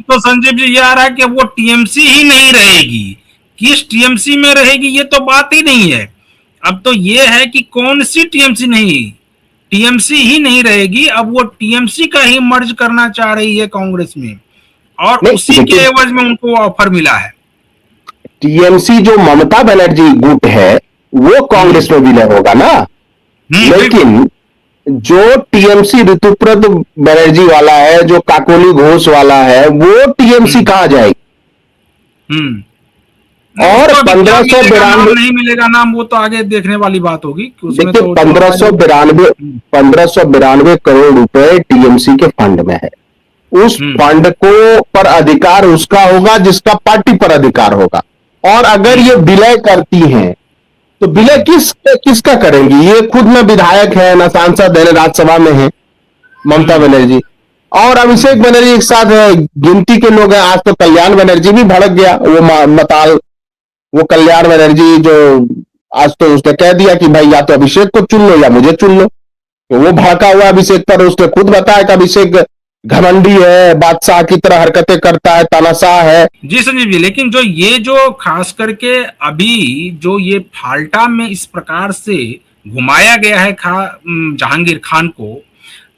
तो संजीव जी ये आ रहा है कि वो टीएमसी ही नहीं रहेगी, किस टीएमसी में रहेगी ये तो बात ही नहीं है। अब तो ये है कि कौन सी टीएमसी नहीं, टीएमसी ही नहीं रहेगी, अब वो टीएमसी का ही मर्ज करना चाह रही है कांग्रेस में, और नहीं उसी के देखिए, एवज में उनको ऑफर मिला है। टीएमसी जो ममता बनर्जी गुट है वो कांग्रेस में विलय होगा ना, बिल्कुल। लेकिन जो टीएमसी ऋतुप्रद बनर्जी वाला है, जो काकोली घोष वाला है, वो टीएमसी हम्म कहां जाएगी? हम्म नहीं, और उसको अभी क्या पंद्रह सौ मिलेगा नाम बिरानवे नहीं मिलेगा नाम, वो तो आगे देखने वाली बात होगी कि उसमें देखिए, तो चलो पंद्रह भाई। सौ बिरानवे हम्म 1592 करोड़ रुपए टीएमसी के फंड में है। उस हम्म फंड को पर अधिकार उसका होगा जिसका पार्टी पर अधिकार होगा। और अगर हम्म ये विलय करती हैं तो विलय हम्म किसका करेंगी? ये खुद में विधायक है, ना सांसद है, ना राज्यसभा में है, ममता हम्म बनर्जी और अभिषेक हम्म बनर्जी एक साथ है। गिनती के लोग हैं। आज तो कल्याण बनर्जी भी भड़क गया, वो मताल, वो कल्याण बनर्जी जो आज तो उसने कह दिया कि भाई या तो अभिषेक को चुन लो या मुझे चुन लो। तो वो भड़का हुआ अभिषेक पर। उसने खुद बताया कि अभिषेक घमंडी है, बादशाह की तरह हरकतें करता है, तानाशाह है। जी संजीव जी, लेकिन जो ये जो खास करके अभी जो ये फाल्टा में इस प्रकार से घुमाया गया है जहांगीर खान को,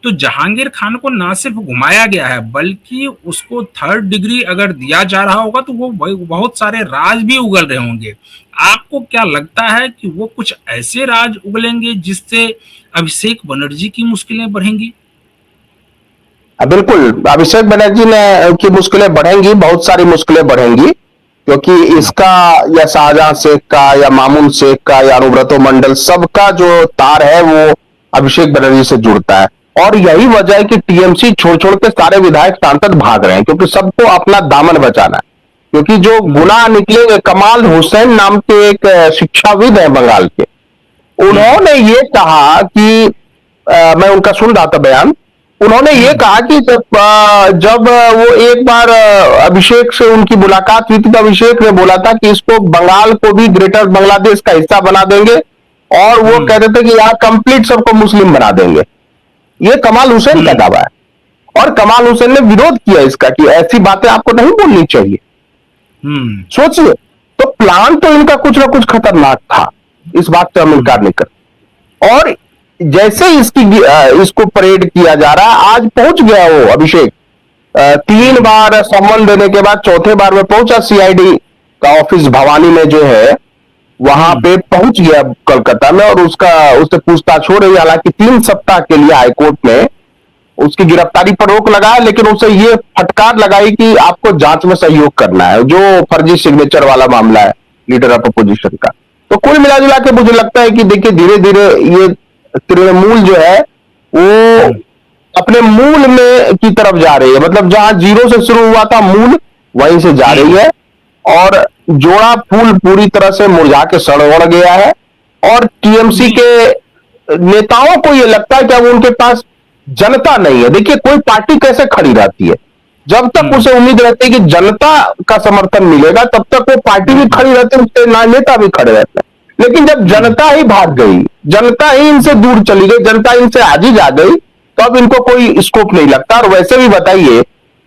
तो जहांगीर खान को ना सिर्फ घुमाया गया है बल्कि उसको थर्ड डिग्री अगर दिया जा रहा होगा तो वो बहुत सारे राज भी उगल रहे होंगे। आपको क्या लगता है कि वो कुछ ऐसे राज उगलेंगे जिससे अभिषेक बनर्जी की मुश्किलें बढ़ेंगी? बिल्कुल, अभिषेक बनर्जी ने की मुश्किलें बढ़ेंगी, बहुत सारी मुश्किलें बढ़ेंगी, क्योंकि हम्म इसका या शाहजहां शेख का या मामून शेख का या अनुव्रतो मंडल, सबका जो तार है वो अभिषेक बनर्जी से जुड़ता है। और यही वजह है कि टीएमसी छोड़ छोड़ के सारे विधायक सांसद भाग रहे हैं, क्योंकि सबको अपना दामन बचाना है। क्योंकि जो हम्म गुनाह निकलेंगे, कमाल हुसैन नाम के एक शिक्षाविद है बंगाल के, हम्म उन्होंने ये कहा कि मैं उनका सुन रहा था बयान। उन्होंने ये हम्म कहा कि जब वो एक बार अभिषेक से उनकी मुलाकात हुई थी तो अभिषेक ने बोला था कि इसको, बंगाल को भी ग्रेटर बांग्लादेश का हिस्सा बना देंगे, और वो हम्म कहते थे कि यहाँ कंप्लीट सबको मुस्लिम बना देंगे। ये कमाल हुसैन का हम्म दावा है। और कमाल हुसैन ने विरोध किया इसका कि ऐसी बातें आपको नहीं बोलनी चाहिए। हम्म सोचिए, तो प्लान तो इनका कुछ ना कुछ खतरनाक था, इस बात से हम हम्म इनकार नहीं कर। और जैसे इसको परेड किया जा रहा है, आज पहुंच गया वो अभिषेक। तीन हम्म बार सम्मन देने के बाद चौथे बार में पहुंचा सीआईडी का ऑफिस भवानी में जो है, वहां हम्म पे पहुंच गया कोलकाता में, और उससे पूछताछ हो रही है। हालांकि 3 सप्ताह के लिए हाईकोर्ट ने उसकी गिरफ्तारी पर रोक लगाया, लेकिन उसे ये फटकार लगाई कि आपको जांच में सहयोग करना है, जो फर्जी सिग्नेचर वाला मामला है लीडर ऑफ अपोजिशन का। तो कुल मिला जुला के मुझे लगता है कि देखिए, धीरे धीरे ये तृणमूल जो है वो हम्म अपने मूल में की तरफ जा रही है। मतलब जहां जीरो से शुरू हुआ था मूल, वहीं से जा रही हम्म है। और जोड़ा फूल पूरी तरह से मुरझा के सड़ गया है। और टीएमसी जी के नेताओं को यह लगता है कि अब उनके पास जनता नहीं है। देखिए, कोई पार्टी कैसे खड़ी रहती है? जब तक हम्म उसे उम्मीद रहती है कि जनता का समर्थन मिलेगा, तब तक वो पार्टी भी हम्म खड़ी रहती है, उसके नेता भी खड़े रहते हैं। लेकिन जब हम्म जनता ही भाग गई, जनता ही इनसे दूर चली गई, जनता इनसे आजीज आ गई, तो अब इनको कोई स्कोप नहीं लगता। और वैसे भी बताइए,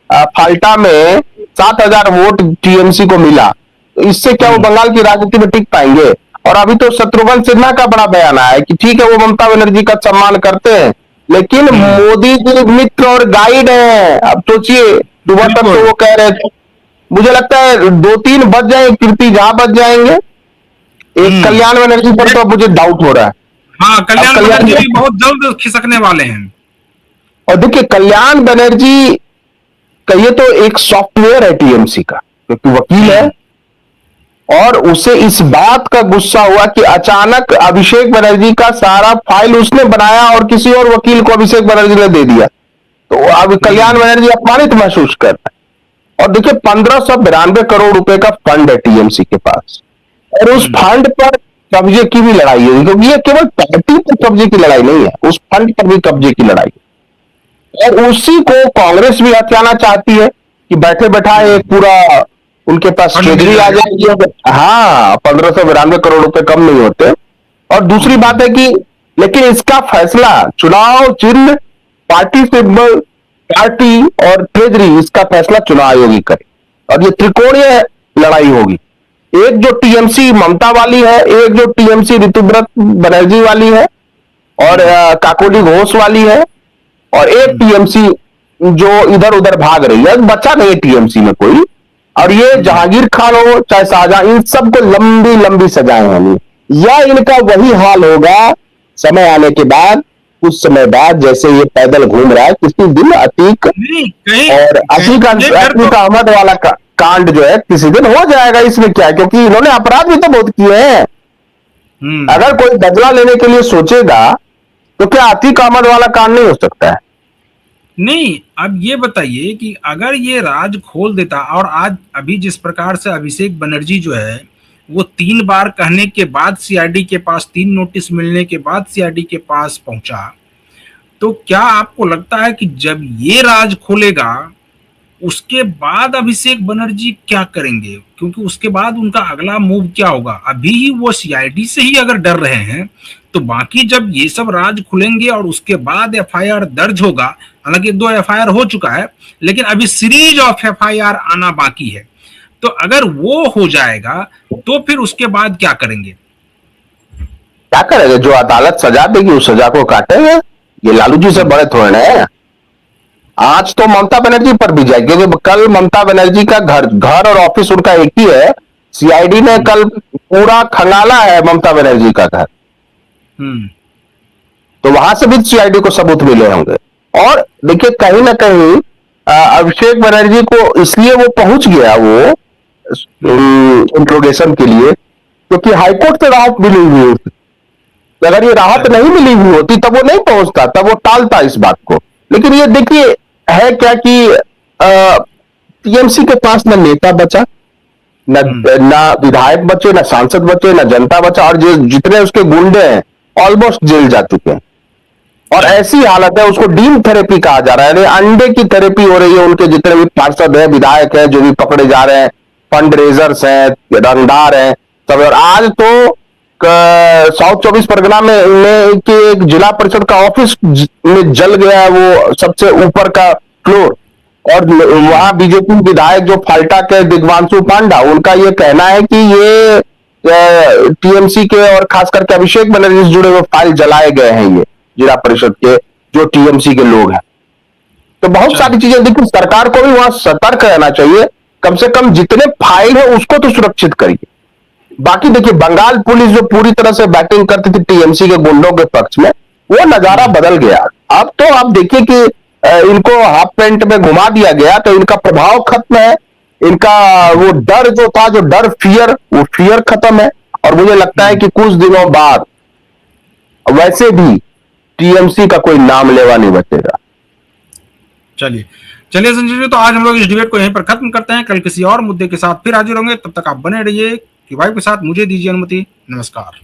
फाल्टा में 7,000 वोट टीएमसी को मिला, तो इससे क्या वो हम्म बंगाल की राजनीति में टिक पाएंगे? और अभी तो शत्रुघ्न सिन्हा का बड़ा बयान आया है कि ठीक है, वो ममता बनर्जी का सम्मान करते हैं, लेकिन हम्म मोदी जी मित्र और गाइड हैं। अब सोचिए, सुबह तक तो बिल्कुल। वो कह रहे थे। मुझे लगता है 2-3 बच जाए, कीर्ति जहां बच जाएंगे। एक हम्म कल्याण बनर्जी पर तो अब मुझे डाउट हो रहा है। हाँ, अब कल्याण कल्याण, बनर्जी भी बहुत जल्द खिसकने वाले हैं। और देखिए कल्याण बनर्जी का ये तो एक सॉफ्टवेयर है टीएमसी का, क्योंकि वकील है। हम्म और उसे इस बात का गुस्सा हुआ कि अचानक अभिषेक बनर्जी का सारा फाइल उसने बनाया और किसी और वकील को अभिषेक बनर्जी ने दे दिया। तो अब कल्याण हम्म बनर्जी अपमानित महसूस कर रहा है। और देखिए, 1592 करोड़ रुपए का फंड है टीएमसी के पास, और उस हम्म फंड पर कब्जे की भी लड़ाई है, क्योंकि ये केवल पार्टी पर कब्जे की लड़ाई नहीं है, उस फंड पर भी कब्जे की लड़ाई है। और उसी को कांग्रेस भी हथियाना चाहती है कि बैठे बैठाए एक पूरा उनके पास फंड मिल ट्रेजरी आ जाएगा। जाएगी। हाँ, 1592 करोड़ रुपए कम नहीं होते। और दूसरी हम्म बात है कि, लेकिन इसका फैसला चुनाव चिन्ह, पार्टी सिंबल, पार्टी और ट्रेजरी इसका फैसला चुनाव आयोग ही करे, और ये त्रिकोणीय लड़ाई होगी। एक जो टीएमसी ममता वाली है, एक जो टीएमसी ऋतुव्रत बनर्जी वाली है, और काकोली घोष वाली है, और एक टीएमसी जो इधर उधर भाग रही है, बचा नहीं टीएमसी में कोई। और ये जहांगीर खान हो चाहे शाहजहां, इन सबको लंबी लंबी सजाएं होंगी, या इनका वही हाल होगा समय आने के बाद, कुछ समय बाद, जैसे ये पैदल घूम रहा है किसी दिन अतीक, नहीं कहीं और अतीक ये डर तो अहमद वाला कांड जो है किसी दिन हो जाएगा। इसमें क्या है, क्योंकि इन्होंने अपराध भी तो बहुत किए हैं। अगर कोई बदला लेने के लिए सोचेगा तो क्या अतीक अहमद वाला कांड नहीं हो सकता है? नहीं, अब ये बताइए कि अगर ये राज खोल देता, और आज अभी जिस प्रकार से अभिषेक बनर्जी जो है वो 3 बार कहने के बाद सीआईडी के पास, 3 नोटिस मिलने के बाद सीआईडी के पास पहुंचा, तो क्या आपको लगता है कि जब ये राज खोलेगा उसके बाद अभिषेक बनर्जी क्या करेंगे? क्योंकि उसके बाद उनका अगला मूव क्या होगा? अभी ही वो सीआईडी से ही अगर डर रहे हैं, तो बाकी जब ये सब राज खुलेंगे और उसके बाद एफआईआर दर्ज होगा, हालांकि 2 एफआईआर हो चुका है, लेकिन अभी सीरीज ऑफ एफआईआर आना बाकी है, तो अगर वो हो जाएगा तो फिर उसके बाद क्या करेंगे? क्या करेंगे? जो अदालत सजा देगी उस सजा को काटेंगे। ये लालू जी से बड़े थोड़े हैं। आज तो ममता बनर्जी पर भी जाएगी, क्योंकि कल ममता बनर्जी का घर और ऑफिस उनका एक ही है। सीआईडी ने कल पूरा खंगाला है ममता बनर्जी का घर, तो वहां से भी सीआईडी को सबूत मिले होंगे। और देखिए, कहीं ना कहीं अभिषेक बनर्जी को इसलिए वो पहुंच गया वो इंट्रोगेशन के लिए, क्योंकि हाईकोर्ट से राहत मिली हुई होती। अगर ये राहत नहीं मिली हुई होती तब वो नहीं पहुंचता, तब वो टालता इस बात को। लेकिन ये देखिए है क्या कि टीएमसी के पास न नेता बचा, ना विधायक बचे, ना सांसद बचे, ना जनता बचा, और जितने उसके गुंडे हैं ऑलमोस्ट जेल जा चुके हैं। और ऐसी हालत है, उसको डीम थेरेपी कहा जा रहा है, अंडे की थेरेपी हो रही है। उनके जितने भी पार्षद हैं, विधायक हैं, जो भी पकड़े जा रहे हैं, फंड रेजर्स हैं, रंगदार हैं सब। और आज तो साउथ 24 परगना में एक जिला परिषद का ऑफिस में जल गया है, वो सबसे ऊपर का फ्लोर। और वहां बीजेपी विधायक जो फाल्टा के दिग्वांशु पांडा, उनका ये कहना है कि ये टीएमसी के और खास करके अभिषेक बनर्जी से जुड़े हुए फाइल जलाए गए हैं, ये जिला परिषद के जो टीएमसी के लोग हैं। तो बहुत सारी चीजें, देखिए सरकार को भी वहां सतर्क रहना चाहिए। कम से कम जितने फाइल है उसको तो सुरक्षित करिए। बाकी देखिए, बंगाल पुलिस जो पूरी तरह से बैटिंग करती थी टीएमसी के गुंडों के पक्ष में, वो नजारा बदल गया। अब तो आप देखिए कि इनको हाफ पैंट में घुमा दिया गया, तो इनका प्रभाव खत्म है। इनका वो डर जो था, जो डर फियर, वो फियर खत्म है। और मुझे लगता है कि कुछ दिनों बाद वैसे भी टीएमसी का कोई नाम लेवा नहीं बचेगा। चलिए चलिए संजय जी, तो आज हम लोग इस डिबेट को यहीं पर खत्म करते हैं। कल किसी और मुद्दे के साथ फिर हाजिर होंगे, तब तक आप बने रहिए कि वाइफ के साथ। मुझे दीजिए अनुमति। नमस्कार।